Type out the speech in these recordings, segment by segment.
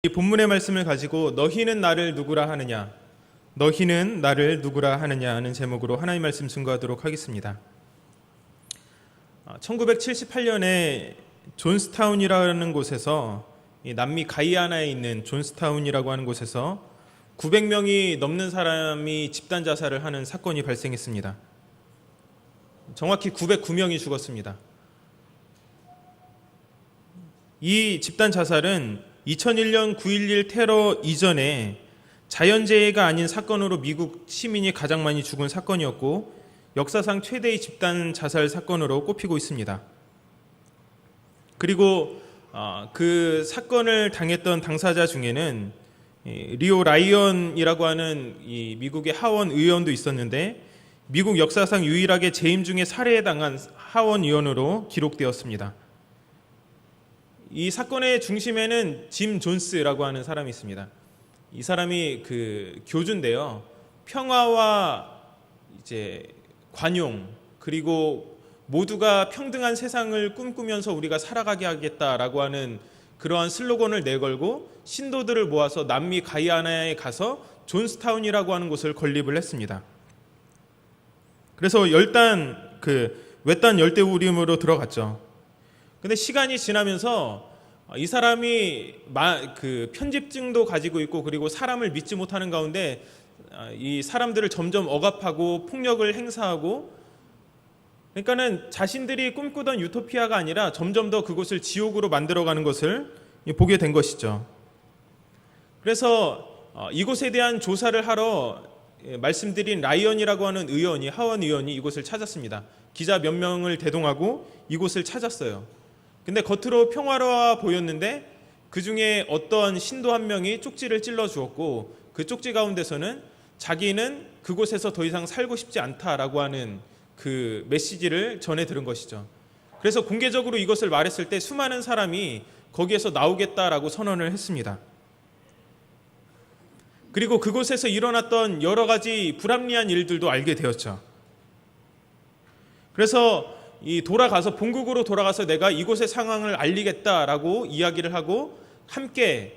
이 본문의 말씀을 가지고 너희는 나를 누구라 하느냐, 너희는 나를 누구라 하느냐 하는 제목으로 하나님 말씀 증거하도록 하겠습니다. 1978년에 존스타운이라는 곳에서, 남미 가이아나에 있는 존스타운이라고 하는 곳에서 900명이 넘는 사람이 집단 자살을 하는 사건이 발생했습니다. 정확히 909명이 죽었습니다. 이 집단 자살은 2001년 9.11 테러 이전에 자연재해가 아닌 사건으로 미국 시민이 가장 많이 죽은 사건이었고, 역사상 최대의 집단 자살 사건으로 꼽히고 있습니다. 그리고 그 사건을 당했던 당사자 중에는 리오 라이언이라고 하는 이 미국의 하원 의원도 있었는데, 미국 역사상 유일하게 재임 중에 살해에 당한 하원 의원으로 기록되었습니다. 이 사건의 중심에는 짐 존스라고 하는 사람이 있습니다. 이 사람이 교주인데요. 평화와 이제 관용, 그리고 모두가 평등한 세상을 꿈꾸면서 우리가 살아가게 하겠다라고 하는 그러한 슬로건을 내걸고 신도들을 모아서 남미 가이아나에 가서 존스타운이라고 하는 곳을 건립을 했습니다. 그래서 외딴 열대우림으로 들어갔죠. 근데 시간이 지나면서 이 사람이 편집증도 가지고 있고, 그리고 사람을 믿지 못하는 가운데 이 사람들을 점점 억압하고 폭력을 행사하고, 그러니까는 자신들이 꿈꾸던 유토피아가 아니라 점점 더 그곳을 지옥으로 만들어가는 것을 보게 된 것이죠. 그래서 이곳에 대한 조사를 하러 말씀드린 라이언이라고 하는 하원 의원이 이곳을 찾았습니다. 기자 몇 명을 대동하고 이곳을 찾았어요. 근데 겉으로 평화로워 보였는데 그 중에 어떤 신도 한 명이 쪽지를 찔러 주었고, 그 쪽지 가운데서는 자기는 그곳에서 더 이상 살고 싶지 않다라고 하는 그 메시지를 전해 들은 것이죠. 그래서 공개적으로 이것을 말했을 때 수많은 사람이 거기에서 나오겠다라고 선언을 했습니다. 그리고 그곳에서 일어났던 여러 가지 불합리한 일들도 알게 되었죠. 그래서 본국으로 돌아가서 내가 이곳의 상황을 알리겠다라고 이야기를 하고, 함께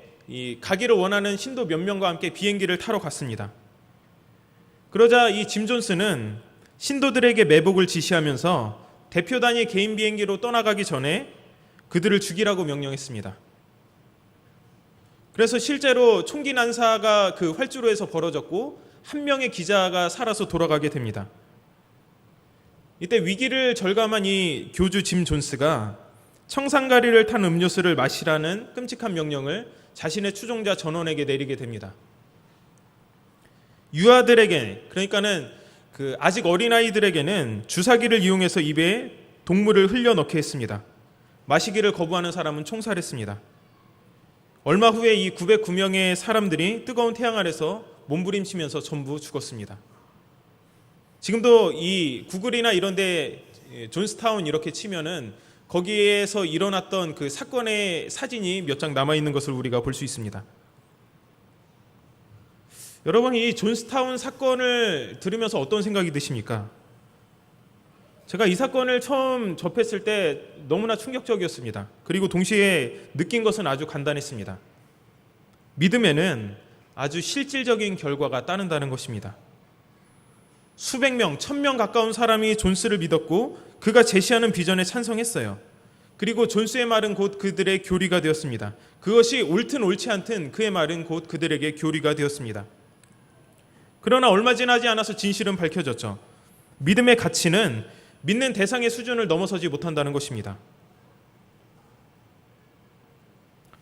가기를 원하는 신도 몇 명과 함께 비행기를 타러 갔습니다. 그러자 이 짐 존스는 신도들에게 매복을 지시하면서 대표단이 개인 비행기로 떠나가기 전에 그들을 죽이라고 명령했습니다. 그래서 실제로 총기 난사가 그 활주로에서 벌어졌고, 한 명의 기자가 살아서 돌아가게 됩니다. 이때 위기를 절감한 이 교주 짐 존스가 청산가리를 탄 음료수를 마시라는 끔찍한 명령을 자신의 추종자 전원에게 내리게 됩니다. 유아들에게, 그러니까는 아직 어린아이들에게는 주사기를 이용해서 입에 독물을 흘려 넣게 했습니다. 마시기를 거부하는 사람은 총살했습니다. 얼마 후에 이 909명의 사람들이 뜨거운 태양 아래서 몸부림치면서 전부 죽었습니다. 지금도 이 구글이나 이런 데 존스타운 이렇게 치면은 거기에서 일어났던 그 사건의 사진이 몇 장 남아 있는 것을 우리가 볼 수 있습니다. 여러분, 이 존스타운 사건을 들으면서 어떤 생각이 드십니까? 제가 이 사건을 처음 접했을 때 너무나 충격적이었습니다. 그리고 동시에 느낀 것은 아주 간단했습니다. 믿음에는 아주 실질적인 결과가 따른다는 것입니다. 수백 명, 1000명 가까운 사람이 존스를 믿었고, 그가 제시하는 비전에 찬성했어요. 그리고 존스의 말은 곧 그들의 교리가 되었습니다. 그것이 옳든 옳지 않든 그의 말은 곧 그들에게 교리가 되었습니다. 그러나 얼마 지나지 않아서 진실은 밝혀졌죠. 믿음의 가치는 믿는 대상의 수준을 넘어서지 못한다는 것입니다.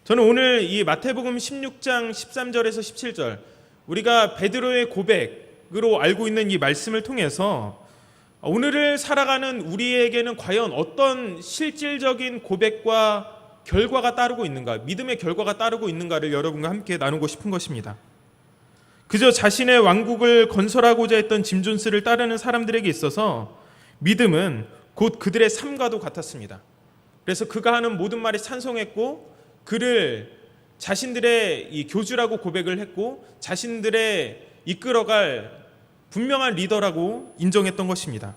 저는 오늘 이 마태복음 16장 13절에서 17절, 우리가 베드로의 고백으로 알고 있는 이 말씀을 통해서 오늘을 살아가는 우리에게는 과연 어떤 실질적인 고백과 결과가 따르고 있는가, 믿음의 결과가 따르고 있는가를 여러분과 함께 나누고 싶은 것입니다. 그저 자신의 왕국을 건설하고자 했던 짐 존스를 따르는 사람들에게 있어서 믿음은 곧 그들의 삶과도 같았습니다. 그래서 그가 하는 모든 말에 찬송했고, 그를 자신들의 이 교주라고 고백을 했고, 자신들의 이끌어갈 분명한 리더라고 인정했던 것입니다.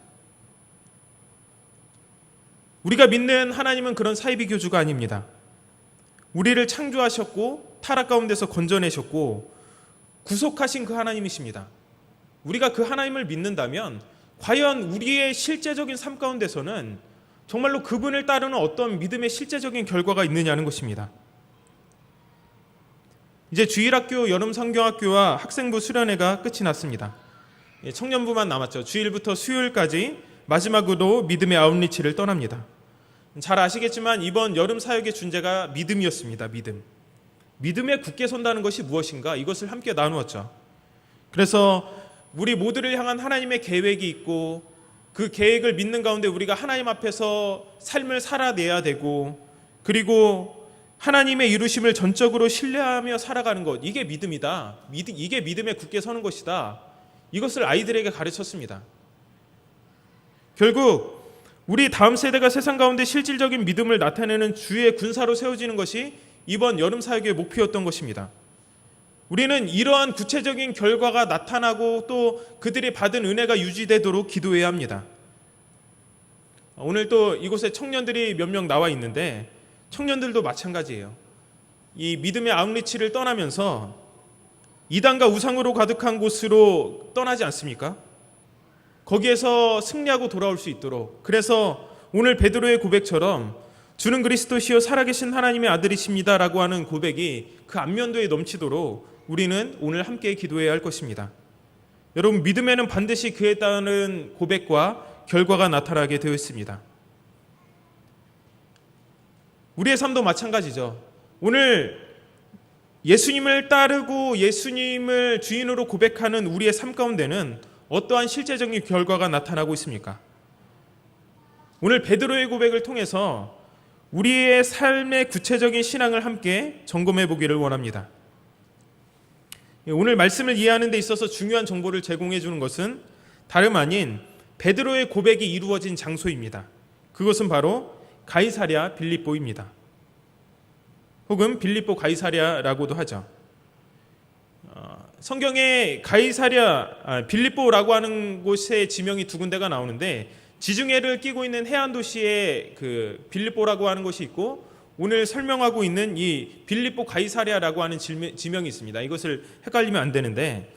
우리가 믿는 하나님은 그런 사이비 교주가 아닙니다. 우리를 창조하셨고 타락 가운데서 건져내셨고 구속하신 그 하나님이십니다. 우리가 그 하나님을 믿는다면 과연 우리의 실제적인 삶 가운데서는 정말로 그분을 따르는 어떤 믿음의 실제적인 결과가 있느냐는 것입니다. 이제 주일학교, 여름성경학교와 학생부 수련회가 끝이 났습니다. 청년부만 남았죠. 주일부터 수요일까지 마지막으로 믿음의 아웃리치를 떠납니다. 잘 아시겠지만 이번 여름 사역의 주제가 믿음이었습니다. 믿음에 굳게 선다는 것이 무엇인가, 이것을 함께 나누었죠. 그래서 우리 모두를 향한 하나님의 계획이 있고 그 계획을 믿는 가운데 우리가 하나님 앞에서 삶을 살아내야 되고, 그리고 하나님의 이루심을 전적으로 신뢰하며 살아가는 것, 이게 믿음이다. 이게 믿음에 굳게 서는 것이다. 이것을 아이들에게 가르쳤습니다. 결국 우리 다음 세대가 세상 가운데 실질적인 믿음을 나타내는 주의 군사로 세워지는 것이 이번 여름 사역의 목표였던 것입니다. 우리는 이러한 구체적인 결과가 나타나고 또 그들이 받은 은혜가 유지되도록 기도해야 합니다. 오늘 또 이곳에 청년들이 몇 명 나와 있는데 청년들도 마찬가지예요. 이 믿음의 아웃리치를 떠나면서 이단과 우상으로 가득한 곳으로 떠나지 않습니까? 거기에서 승리하고 돌아올 수 있도록, 그래서 오늘 베드로의 고백처럼 주는 그리스도시요 살아계신 하나님의 아들이십니다 라고 하는 고백이 그 안면도에 넘치도록 우리는 오늘 함께 기도해야 할 것입니다. 여러분, 믿음에는 반드시 그에 따른 고백과 결과가 나타나게 되어 있습니다. 우리의 삶도 마찬가지죠. 오늘 예수님을 따르고 예수님을 주인으로 고백하는 우리의 삶 가운데는 어떠한 실제적인 결과가 나타나고 있습니까? 오늘 베드로의 고백을 통해서 우리의 삶의 구체적인 신앙을 함께 점검해 보기를 원합니다. 오늘 말씀을 이해하는 데 있어서 중요한 정보를 제공해 주는 것은 다름 아닌 베드로의 고백이 이루어진 장소입니다. 그것은 바로 가이사랴 빌립보입니다. 혹은 빌립보 가이사랴라고도 하죠. 성경에 빌립보라고 하는 곳의 지명이 두 군데가 나오는데, 지중해를 끼고 있는 해안 도시에 그 빌립보라고 하는 곳이 있고, 오늘 설명하고 있는 이 빌립보 가이사랴라고 하는 지명이 있습니다. 이것을 헷갈리면 안 되는데,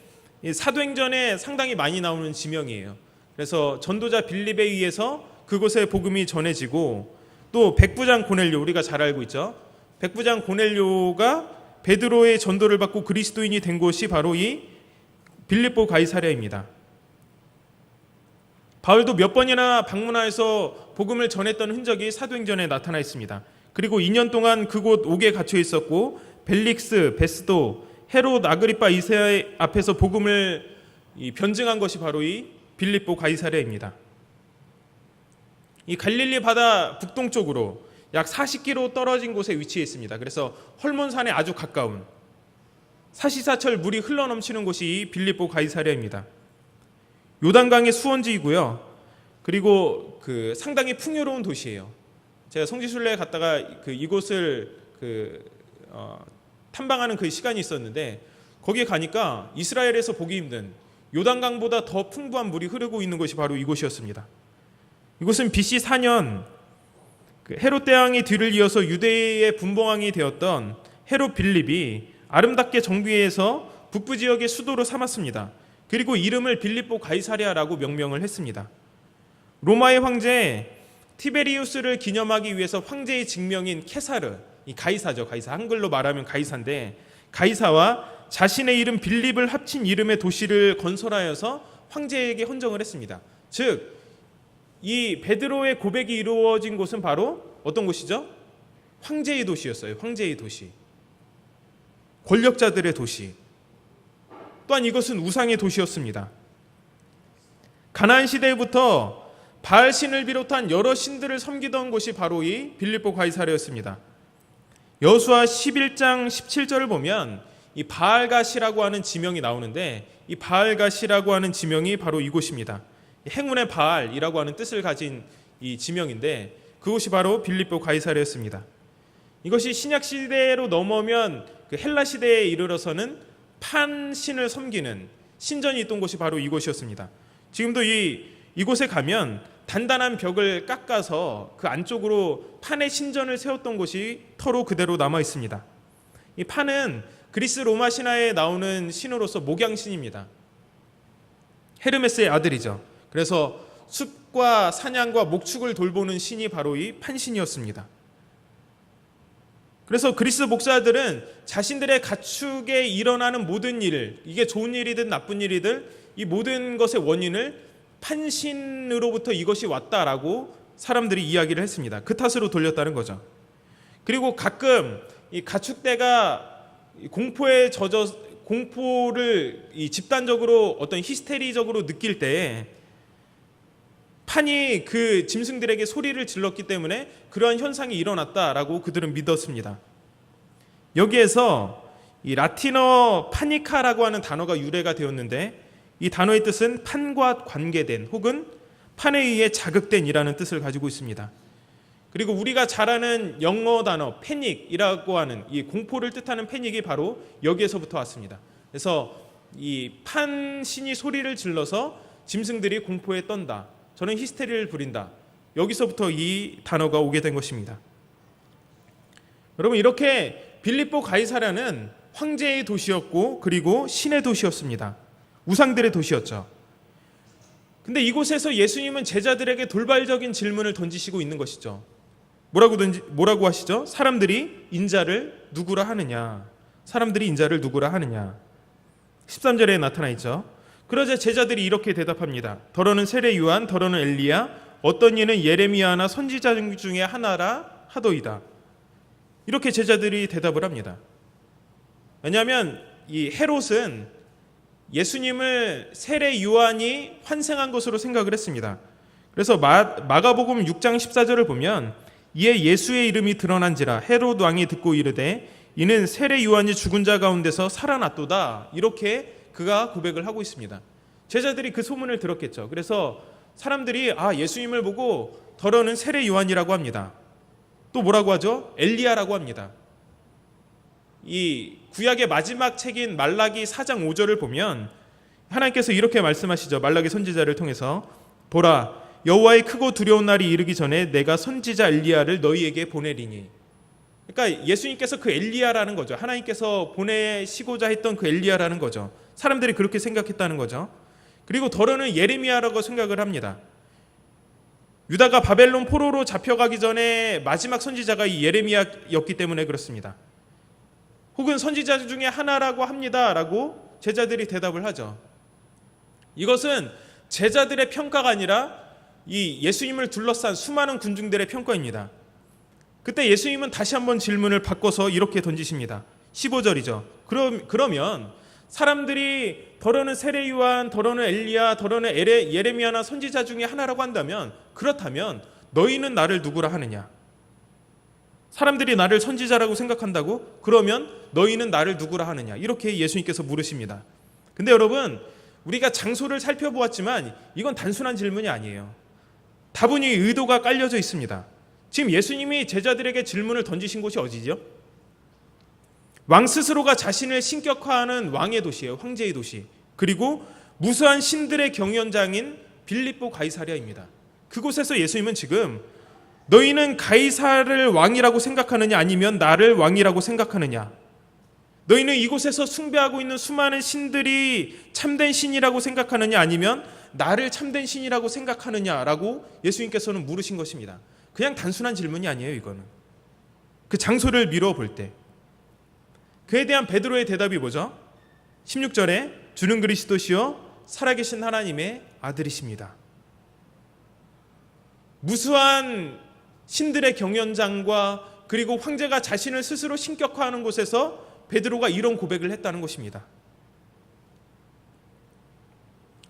사도행전에 상당히 많이 나오는 지명이에요. 그래서 전도자 빌립에 의해서 그곳에 복음이 전해지고, 또 백부장 고넬료, 우리가 잘 알고 있죠. 백부장 고넬료가 베드로의 전도를 받고 그리스도인이 된 곳이 바로 이 빌립보 가이사랴입니다. 바울도 몇 번이나 방문하여서 복음을 전했던 흔적이 사도행전에 나타나 있습니다. 그리고 2년 동안 그곳 옥에 갇혀 있었고, 벨릭스, 베스도, 헤롯 아그리파 2세 앞에서 복음을 변증한 것이 바로 이 빌립보 가이사랴입니다. 이 갈릴리 바다 북동쪽으로 약 40km 떨어진 곳에 위치해 있습니다. 그래서 헐몬산에 아주 가까운, 사시사철 물이 흘러넘치는 곳이 이 빌립보 가이사랴입니다. 요단강의 수원지이고요. 그리고 그 상당히 풍요로운 도시예요. 제가 성지순례에 갔다가 이곳을 탐방하는 그 시간이 있었는데, 거기에 가니까 이스라엘에서 보기 힘든 요단강보다 더 풍부한 물이 흐르고 있는 곳이 바로 이곳이었습니다. 이곳은 BC 4년 헤롯 대왕의 뒤를 이어서 유대의 분봉왕이 되었던 헤롯 빌립이 아름답게 정비해서 북부 지역의 수도로 삼았습니다. 그리고 이름을 빌립보 가이사랴라고 명명을 했습니다. 로마의 황제 티베리우스를 기념하기 위해서 황제의 직명인 케사르, 이 가이사죠. 가이사, 한글로 말하면 가이사인데, 가이사와 자신의 이름 빌립을 합친 이름의 도시를 건설하여서 황제에게 헌정을 했습니다. 즉, 이 베드로의 고백이 이루어진 곳은 바로 어떤 곳이죠? 황제의 도시였어요. 황제의 도시, 권력자들의 도시. 또한 이것은 우상의 도시였습니다. 가나안 시대부터 바알 신을 비롯한 여러 신들을 섬기던 곳이 바로 이 빌립보 가이사랴였습니다. 여호수아 11장 17절을 보면 이 바알갓이라고 하는 지명이 나오는데, 이 바알갓이라고 하는 지명이 바로 이곳입니다. 행운의 바알이라고 하는 뜻을 가진 이 지명인데, 그곳이 바로 빌립보 가이사랴였습니다. 이것이 신약 시대로 넘어오면 그 헬라 시대에 이르러서는 판신을 섬기는 신전이 있던 곳이 바로 이곳이었습니다. 지금도 이곳에 가면 단단한 벽을 깎아서 그 안쪽으로 판의 신전을 세웠던 곳이 터로 그대로 남아 있습니다. 이 판은 그리스 로마 신화에 나오는 신으로서 목양신입니다. 헤르메스의 아들이죠. 그래서 숲과 사냥과 목축을 돌보는 신이 바로 이 판신이었습니다. 그래서 그리스 목사들은 자신들의 가축에 일어나는 모든 일을, 이게 좋은 일이든 나쁜 일이든 이 모든 것의 원인을 판신으로부터 이것이 왔다라고 사람들이 이야기를 했습니다. 그 탓으로 돌렸다는 거죠. 그리고 가끔 이 가축대가 공포를 집단적으로 어떤 히스테리적으로 느낄 때 판이 그 짐승들에게 소리를 질렀기 때문에 그러한 현상이 일어났다라고 그들은 믿었습니다. 여기에서 이 라틴어 파니카라고 하는 단어가 유래가 되었는데, 이 단어의 뜻은 판과 관계된 혹은 판에 의해 자극된이라는 뜻을 가지고 있습니다. 그리고 우리가 잘 아는 영어 단어 패닉이라고 하는 이 공포를 뜻하는 패닉이 바로 여기에서부터 왔습니다. 그래서 이 판신이 소리를 질러서 짐승들이 공포에 떤다, 저는 히스테리를 부린다, 여기서부터 이 단어가 오게 된 것입니다. 여러분, 이렇게 빌립보 가이사랴는 황제의 도시였고 그리고 신의 도시였습니다. 우상들의 도시였죠. 근데 이곳에서 예수님은 제자들에게 돌발적인 질문을 던지시고 있는 것이죠. 뭐라고 하시죠? 사람들이 인자를 누구라 하느냐? 사람들이 인자를 누구라 하느냐? 13절에 나타나 있죠. 그러자 제자들이 이렇게 대답합니다. 더러는 세례 요한, 더러는 엘리야, 어떤 이는 예레미야나 선지자 중에 하나라 하도이다. 이렇게 제자들이 대답을 합니다. 왜냐하면 이 헤롯은 예수님을 세례 요한이 환생한 것으로 생각을 했습니다. 그래서 마가복음 6장 14절을 보면 이에 예수의 이름이 드러난지라 헤롯 왕이 듣고 이르되 이는 세례 요한이 죽은 자 가운데서 살아났도다, 이렇게 그가 고백을 하고 있습니다. 제자들이 그 소문을 들었겠죠. 그래서 사람들이 예수님을 보고 더러는 세례 요한이라고 합니다. 또 뭐라고 하죠? 엘리야라고 합니다. 이 구약의 마지막 책인 말라기 4장 5절을 보면 하나님께서 이렇게 말씀하시죠. 말라기 선지자를 통해서 보라, 여호와의 크고 두려운 날이 이르기 전에 내가 선지자 엘리야를 너희에게 보내리니. 그러니까 예수님께서 그 엘리야라는 거죠. 하나님께서 보내시고자 했던 그 엘리야라는 거죠. 사람들이 그렇게 생각했다는 거죠. 그리고 더러는 예레미야라고 생각을 합니다. 유다가 바벨론 포로로 잡혀가기 전에 마지막 선지자가 이 예레미야였기 때문에 그렇습니다. 혹은 선지자 중에 하나라고 합니다라고 제자들이 대답을 하죠. 이것은 제자들의 평가가 아니라 이 예수님을 둘러싼 수많은 군중들의 평가입니다. 그때 예수님은 다시 한번 질문을 바꿔서 이렇게 던지십니다. 15절이죠. 그러면 사람들이 더러는 세례 요한, 더러는 엘리야, 더러는 예레미야나 선지자 중에 하나라고 한다면, 그렇다면 너희는 나를 누구라 하느냐? 사람들이 나를 선지자라고 생각한다고? 그러면 너희는 나를 누구라 하느냐? 이렇게 예수님께서 물으십니다. 근데 여러분, 우리가 장소를 살펴보았지만 이건 단순한 질문이 아니에요. 다분히 의도가 깔려져 있습니다. 지금 예수님이 제자들에게 질문을 던지신 곳이 어디죠? 왕 스스로가 자신을 신격화하는 왕의 도시예요. 황제의 도시. 그리고 무수한 신들의 경연장인 빌립보 가이사랴입니다. 그곳에서 예수님은 지금 너희는 가이사를 왕이라고 생각하느냐, 아니면 나를 왕이라고 생각하느냐? 너희는 이곳에서 숭배하고 있는 수많은 신들이 참된 신이라고 생각하느냐, 아니면 나를 참된 신이라고 생각하느냐라고 예수님께서는 물으신 것입니다. 그냥 단순한 질문이 아니에요. 이거는 그 장소를 미루어 볼 때 그에 대한 베드로의 대답이 뭐죠? 16절에 주는 그리스도시요 살아계신 하나님의 아들이십니다. 무수한 신들의 경연장과 그리고 황제가 자신을 스스로 신격화하는 곳에서 베드로가 이런 고백을 했다는 것입니다.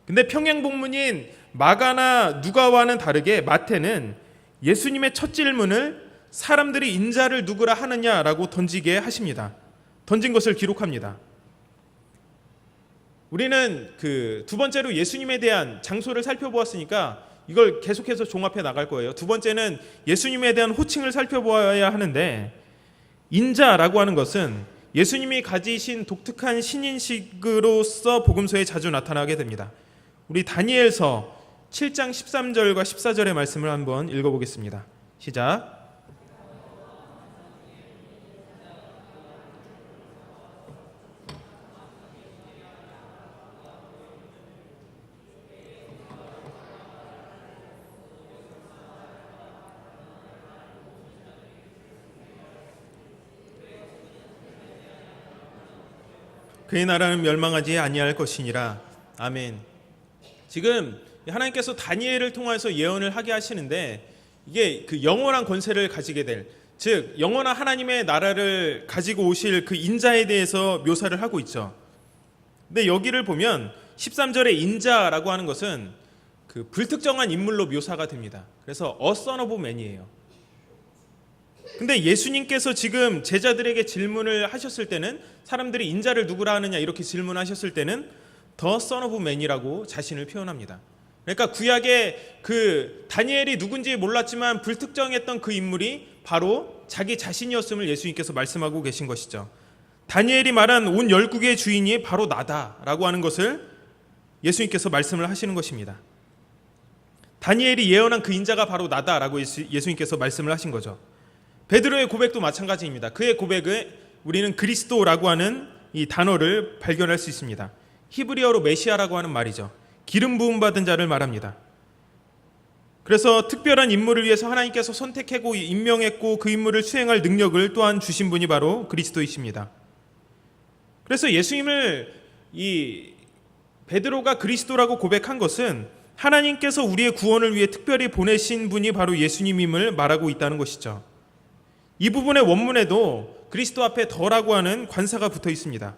근데 평행본문인 마가나 누가와는 다르게 마태는 예수님의 첫 질문을 사람들이 인자를 누구라 하느냐라고 던지게 하십니다. 던진 것을 기록합니다. 우리는 그 두 번째로 예수님에 대한 장소를 살펴보았으니까 이걸 계속해서 종합해 나갈 거예요. 두 번째는 예수님에 대한 호칭을 살펴보아야 하는데, 인자라고 하는 것은 예수님이 가지신 독특한 신인식으로서 복음서에 자주 나타나게 됩니다. 우리 다니엘서 7장 13절과 14절의 말씀을 한번 읽어보겠습니다. 시작. 그의 나라는 멸망하지 아니할 것이니라. 아멘. 지금 하나님께서 다니엘을 통해서 예언을 하게 하시는데, 이게 그 영원한 권세를 가지게 될, 즉 영원한 하나님의 나라를 가지고 오실 그 인자에 대해서 묘사를 하고 있죠. 근데 여기를 보면 13절의 인자라고 하는 것은 그 불특정한 인물로 묘사가 됩니다. 그래서 A Son of Man이에요. 근데 예수님께서 지금 제자들에게 질문을 하셨을 때는, 사람들이 인자를 누구라 하느냐 이렇게 질문하셨을 때는 The Son of Man이라고 자신을 표현합니다. 그러니까 구약에 그 다니엘이 누군지 몰랐지만 불특정했던 그 인물이 바로 자기 자신이었음을 예수님께서 말씀하고 계신 것이죠. 다니엘이 말한 온 12개의 주인이 바로 나다라고 하는 것을 예수님께서 말씀을 하시는 것입니다. 다니엘이 예언한 그 인자가 바로 나다라고 예수님께서 말씀을 하신 거죠. 베드로의 고백도 마찬가지입니다. 그의 고백에 우리는 그리스도라고 하는 이 단어를 발견할 수 있습니다. 히브리어로 메시아라고 하는 말이죠. 기름 부음 받은 자를 말합니다. 그래서 특별한 인물을 위해서 하나님께서 선택하고 임명했고 그 인물을 수행할 능력을 또한 주신 분이 바로 그리스도이십니다. 그래서 예수님을 이 베드로가 그리스도라고 고백한 것은 하나님께서 우리의 구원을 위해 특별히 보내신 분이 바로 예수님임을 말하고 있다는 것이죠. 이 부분의 원문에도 그리스도 앞에 더라고 하는 관사가 붙어 있습니다.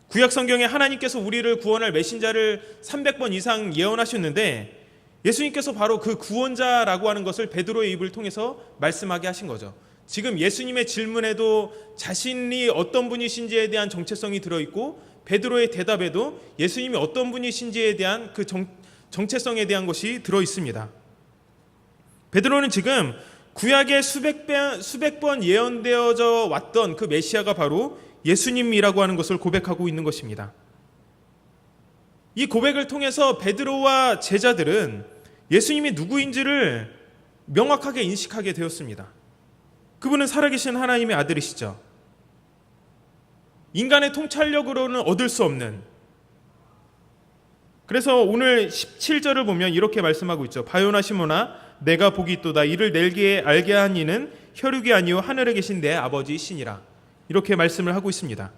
구약 성경에 하나님께서 우리를 구원할 메신자를 300번 이상 예언하셨는데, 예수님께서 바로 그 구원자라고 하는 것을 베드로의 입을 통해서 말씀하게 하신 거죠. 지금 예수님의 질문에도 자신이 어떤 분이신지에 대한 정체성이 들어있고, 베드로의 대답에도 예수님이 어떤 분이신지에 대한 그 정체성에 대한 것이 들어있습니다. 베드로는 지금 구약에 수백 번 예언되어져 왔던 그 메시아가 바로 예수님이라고 하는 것을 고백하고 있는 것입니다. 이 고백을 통해서 베드로와 제자들은 예수님이 누구인지를 명확하게 인식하게 되었습니다. 그분은 살아계신 하나님의 아들이시죠. 인간의 통찰력으로는 얻을 수 없는, 그래서 오늘 17절을 보면 이렇게 말씀하고 있죠. 바요나 시모나 내가 복이 있도다. 이를 내게 알게 한 이는 혈육이 아니요 하늘에 계신 내 아버지이시니라. 이렇게 말씀을 하고 있습니다.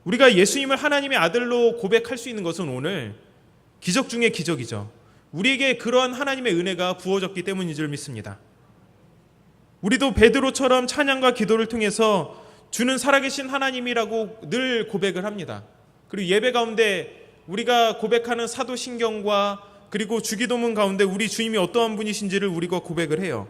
우리가 예수님을 하나님의 아들로 고백할 수 있는 것은 오늘 기적 중의 기적이죠. 우리에게 그러한 하나님의 은혜가 부어졌기 때문인 줄 믿습니다. 우리도 베드로처럼 찬양과 기도를 통해서 주는 살아계신 하나님이라고 늘 고백을 합니다. 그리고 예배 가운데 우리가 고백하는 사도신경과 그리고 주기도문 가운데 우리 주님이 어떠한 분이신지를 우리가 고백을 해요.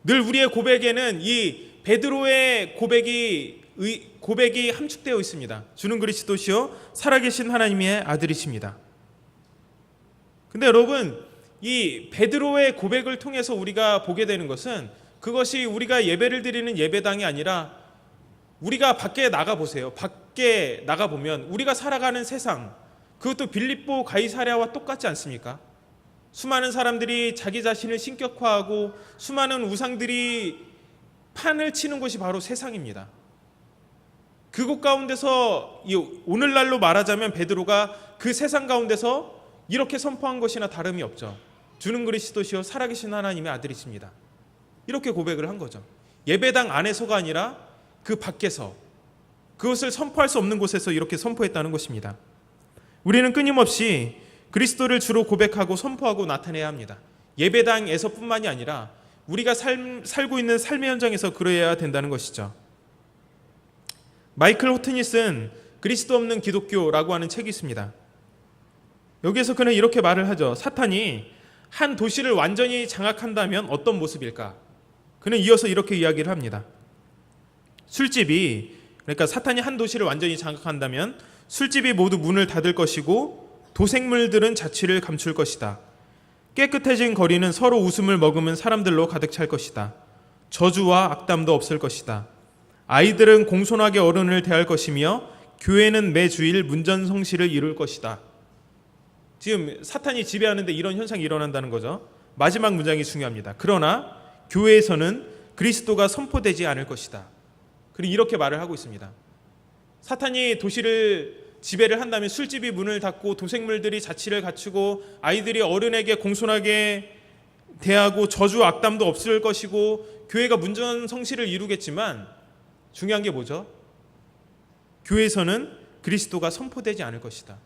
늘 우리의 고백에는 이 베드로의 고백이 함축되어 있습니다. 주는 그리스도시요 살아계신 하나님의 아들이십니다. 근데 여러분, 이 베드로의 고백을 통해서 우리가 보게 되는 것은, 그것이 우리가 예배를 드리는 예배당이 아니라 우리가 밖에 나가보세요. 밖에 나가보면 우리가 살아가는 세상, 그것도 빌립보 가이사랴와 똑같지 않습니까? 수많은 사람들이 자기 자신을 신격화하고 수많은 우상들이 판을 치는 곳이 바로 세상입니다. 그곳 가운데서 오늘날로 말하자면 베드로가 그 세상 가운데서 이렇게 선포한 것이나 다름이 없죠. 주는 그리스도시요 살아계신 하나님의 아들이십니다. 이렇게 고백을 한 거죠. 예배당 안에서가 아니라 그 밖에서, 그것을 선포할 수 없는 곳에서 이렇게 선포했다는 것입니다. 우리는 끊임없이 그리스도를 주로 고백하고 선포하고 나타내야 합니다. 예배당에서 뿐만이 아니라 우리가 살고 있는 삶의 현장에서 그래야 된다는 것이죠. 마이클 호트니 쓴 그리스도 없는 기독교라고 하는 책이 있습니다. 여기에서 그는 이렇게 말을 하죠. 사탄이 한 도시를 완전히 장악한다면 어떤 모습일까? 그는 이어서 이렇게 이야기를 합니다. 술집이, 그러니까 사탄이 한 도시를 완전히 장악한다면 술집이 모두 문을 닫을 것이고 도생물들은 자취를 감출 것이다. 깨끗해진 거리는 서로 웃음을 머금은 사람들로 가득 찰 것이다. 저주와 악담도 없을 것이다. 아이들은 공손하게 어른을 대할 것이며 교회는 매 주일 문전성시를 이룰 것이다. 지금 사탄이 지배하는데 이런 현상이 일어난다는 거죠. 마지막 문장이 중요합니다. 그러나 교회에서는 그리스도가 선포되지 않을 것이다. 그리고 이렇게 말을 하고 있습니다. 사탄이 도시를 지배를 한다면 술집이 문을 닫고 도생물들이 자취를 갖추고 아이들이 어른에게 공손하게 대하고 저주 악담도 없을 것이고 교회가 문전성시를 이루겠지만 중요한 게 뭐죠? 교회에서는 그리스도가 선포되지 않을 것이다.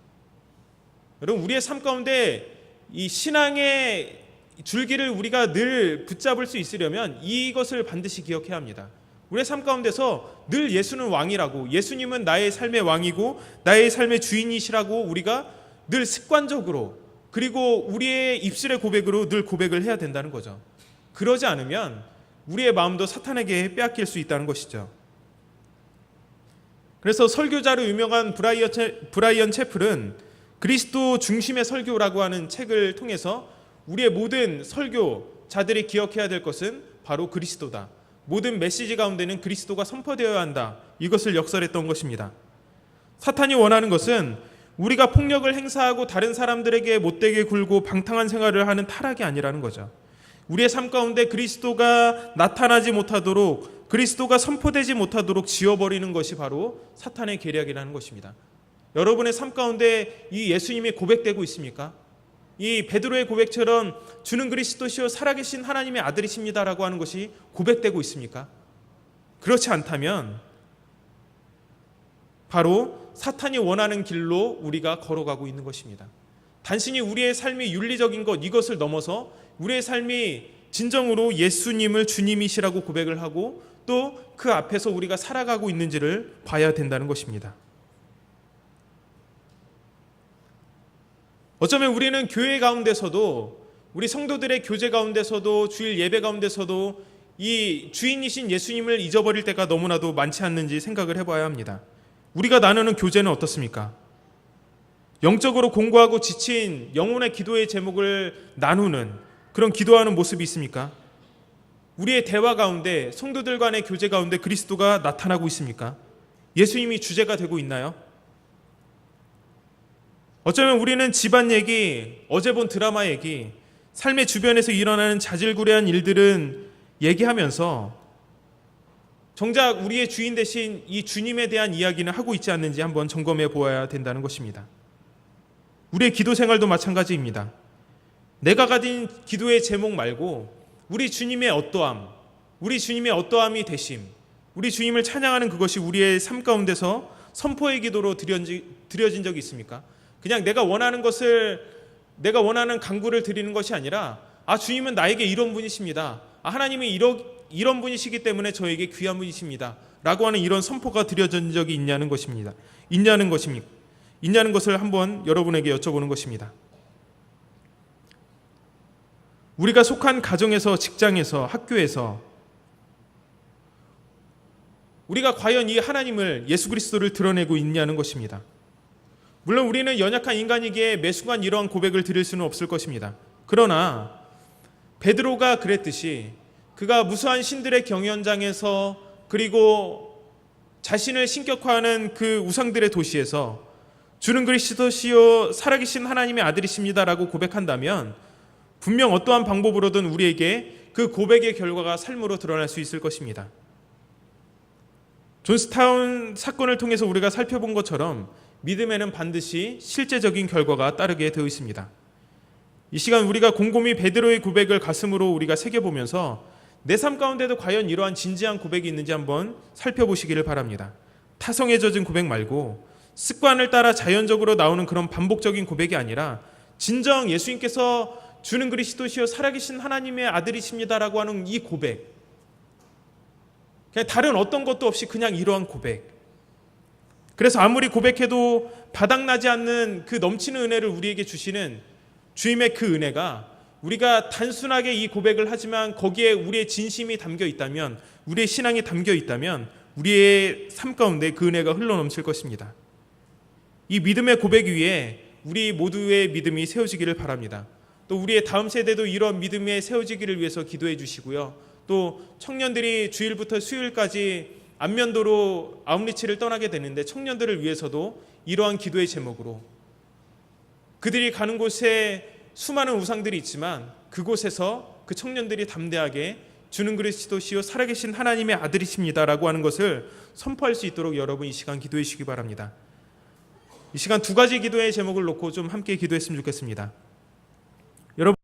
여러분, 우리의 삶 가운데 이 신앙의 줄기를 우리가 늘 붙잡을 수 있으려면 이것을 반드시 기억해야 합니다. 우리의 삶 가운데서 늘 예수는 왕이라고, 예수님은 나의 삶의 왕이고 나의 삶의 주인이시라고 우리가 늘 습관적으로, 그리고 우리의 입술의 고백으로 늘 고백을 해야 된다는 거죠. 그러지 않으면 우리의 마음도 사탄에게 빼앗길 수 있다는 것이죠. 그래서 설교자로 유명한 브라이언 채플은 그리스도 중심의 설교라고 하는 책을 통해서 우리의 모든 설교자들이 기억해야 될 것은 바로 그리스도다. 모든 메시지 가운데는 그리스도가 선포되어야 한다. 이것을 역설했던 것입니다. 사탄이 원하는 것은 우리가 폭력을 행사하고 다른 사람들에게 못되게 굴고 방탕한 생활을 하는 타락이 아니라는 거죠. 우리의 삶 가운데 그리스도가 나타나지 못하도록, 그리스도가 선포되지 못하도록 지워버리는 것이 바로 사탄의 계략이라는 것입니다. 여러분의 삶 가운데 이 예수님이 고백되고 있습니까? 이 베드로의 고백처럼 주는 그리스도시요 살아계신 하나님의 아들이십니다라고 하는 것이 고백되고 있습니까? 그렇지 않다면 바로 사탄이 원하는 길로 우리가 걸어가고 있는 것입니다. 단순히 우리의 삶이 윤리적인 것, 이것을 넘어서 우리의 삶이 진정으로 예수님을 주님이시라고 고백을 하고 또 그 앞에서 우리가 살아가고 있는지를 봐야 된다는 것입니다. 어쩌면 우리는 교회 가운데서도, 우리 성도들의 교제 가운데서도, 주일 예배 가운데서도 이 주인이신 예수님을 잊어버릴 때가 너무나도 많지 않는지 생각을 해봐야 합니다. 우리가 나누는 교제는 어떻습니까? 영적으로 공고하고 지친 영혼의 기도의 제목을 나누는 그런 기도하는 모습이 있습니까? 우리의 대화 가운데, 성도들 간의 교제 가운데 그리스도가 나타나고 있습니까? 예수님이 주제가 되고 있나요? 어쩌면 우리는 집안 얘기, 어제 본 드라마 얘기, 삶의 주변에서 일어나는 자질구레한 일들은 얘기하면서 정작 우리의 주인 대신 이 주님에 대한 이야기는 하고 있지 않는지 한번 점검해 보아야 된다는 것입니다. 우리의 기도 생활도 마찬가지입니다. 내가 가진 기도의 제목 말고 우리 주님의 어떠함, 우리 주님의 어떠함이 되심, 우리 주님을 찬양하는 그것이 우리의 삶 가운데서 선포의 기도로 드려진 적이 있습니까? 그냥 내가 원하는 것을, 내가 원하는 간구를 드리는 것이 아니라 주님은 나에게 이런 분이십니다. 하나님이 이런 분이시기 때문에 저에게 귀한 분이십니다. 라고 하는 이런 선포가 드려진 적이 있냐는 것입니다. 있냐는 것을 한번 여러분에게 여쭤보는 것입니다. 우리가 속한 가정에서, 직장에서, 학교에서 우리가 과연 이 하나님을, 예수 그리스도를 드러내고 있냐는 것입니다. 물론 우리는 연약한 인간이기에 매순간 이러한 고백을 드릴 수는 없을 것입니다. 그러나 베드로가 그랬듯이 그가 무수한 신들의 경연장에서, 그리고 자신을 신격화하는 그 우상들의 도시에서 주는 그리스도시요 살아계신 하나님의 아들이십니다라고 고백한다면 분명 어떠한 방법으로든 우리에게 그 고백의 결과가 삶으로 드러날 수 있을 것입니다. 존스타운 사건을 통해서 우리가 살펴본 것처럼 믿음에는 반드시 실제적인 결과가 따르게 되어 있습니다. 이 시간 우리가 곰곰이 베드로의 고백을 가슴으로 우리가 새겨보면서 내 삶 가운데도 과연 이러한 진지한 고백이 있는지 한번 살펴보시기를 바랍니다. 타성에 젖은 고백 말고 습관을 따라 자연적으로 나오는 그런 반복적인 고백이 아니라 진정 예수님께서 주는 그리스도시요 살아계신 하나님의 아들이십니다라고 하는 이 고백, 그냥 다른 어떤 것도 없이 그냥 이러한 고백. 그래서 아무리 고백해도 바닥나지 않는 그 넘치는 은혜를 우리에게 주시는 주님의 그 은혜가, 우리가 단순하게 이 고백을 하지만 거기에 우리의 진심이 담겨 있다면, 우리의 신앙이 담겨 있다면 우리의 삶 가운데 그 은혜가 흘러넘칠 것입니다. 이 믿음의 고백 위에 우리 모두의 믿음이 세워지기를 바랍니다. 또 우리의 다음 세대도 이런 믿음에 세워지기를 위해서 기도해 주시고요. 또 청년들이 주일부터 수요일까지 안면도로 아웃리치를 떠나게 되는데 청년들을 위해서도 이러한 기도의 제목으로 그들이 가는 곳에 수많은 우상들이 있지만 그곳에서 그 청년들이 담대하게 주는 그리스도시요 살아계신 하나님의 아들이십니다라고 하는 것을 선포할 수 있도록 여러분 이 시간 기도해 주시기 바랍니다. 이 시간 두 가지 기도의 제목을 놓고 좀 함께 기도했으면 좋겠습니다. 여러분